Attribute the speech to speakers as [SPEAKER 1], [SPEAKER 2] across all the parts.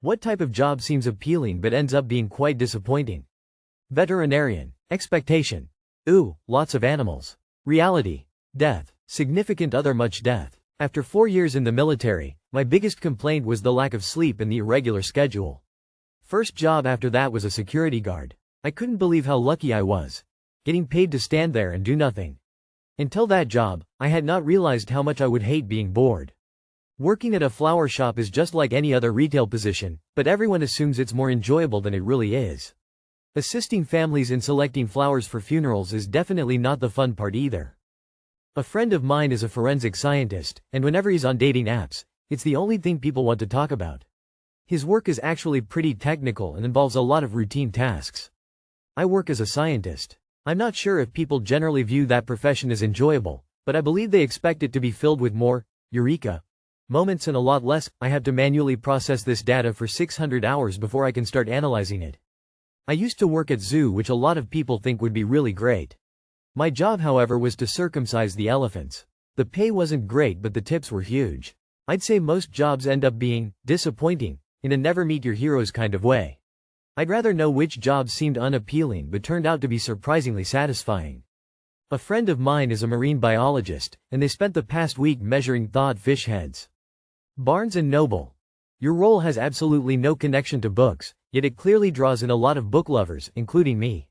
[SPEAKER 1] What type of job seems appealing but ends up being quite disappointing? Veterinarian. Expectation. Ooh, lots of animals. Reality. Death. Significant other much death. After 4 years in the military, my biggest complaint was the lack of sleep and the irregular schedule. First job after that was a security guard. I couldn't believe how lucky I was. Getting paid to stand there and do nothing. Until that job, I had not realized how much I would hate being bored. Working at a flower shop is just like any other retail position, but everyone assumes it's more enjoyable than it really is. Assisting families in selecting flowers for funerals is definitely not the fun part either. A friend of mine is a forensic scientist, and whenever he's on dating apps, it's the only thing people want to talk about. His work is actually pretty technical and involves a lot of routine tasks. I work as a scientist. I'm not sure if people generally view that profession as enjoyable, but I believe they expect it to be filled with more eureka moments and a lot less. I have to manually process this data for 600 hours before I can start analyzing it. I used to work at zoo, which a lot of people think would be really great. My job, however, was to circumcise the elephants. The pay wasn't great, but the tips were huge. I'd say most jobs end up being disappointing, in a never meet your heroes kind of way. I'd rather know which jobs seemed unappealing but turned out to be surprisingly satisfying. A friend of mine is a marine biologist, and they spent the past week measuring thawed fish heads. Barnes & Noble. Your role has absolutely no connection to books, yet it clearly draws in a lot of book lovers, including me.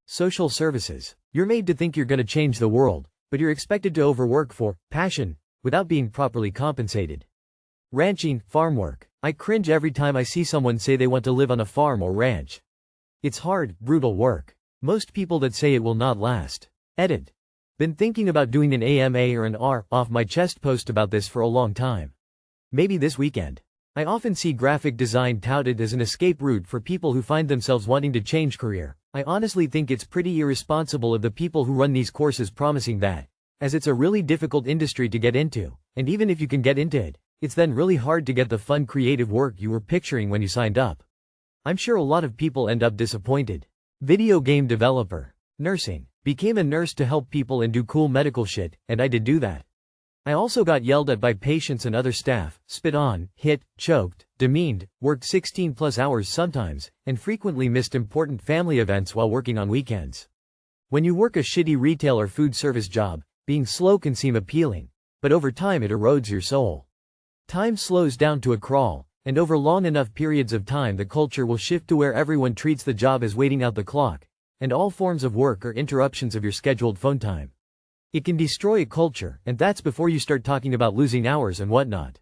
[SPEAKER 1] Social services. You're made to think you're gonna change the world, but you're expected to overwork for passion, without being properly compensated. Ranching, farm work. I cringe every time I see someone say they want to live on a farm or ranch. It's hard, brutal work. Most people that say it will not last. Edit. Been thinking about doing an AMA or an R off my chest post about this for a long time. Maybe this weekend. I often see graphic design touted as an escape route for people who find themselves wanting to change career. I honestly think it's pretty irresponsible of the people who run these courses promising that, as it's a really difficult industry to get into, and even if you can get into it, it's then really hard to get the fun creative work you were picturing when you signed up. I'm sure a lot of people end up disappointed. Video game developer. Nursing. Became a nurse to help people and do cool medical shit, and I did do that. I also got yelled at by patients and other staff, spit on, hit, choked, demeaned, worked 16+ hours sometimes, and frequently missed important family events while working on weekends. When you work a shitty retail or food service job, being slow can seem appealing, but over time it erodes your soul. Time slows down to a crawl, and over long enough periods of time the culture will shift to where everyone treats the job as waiting out the clock, and all forms of work are interruptions of your scheduled phone time. It can destroy a culture, and that's before you start talking about losing hours and whatnot.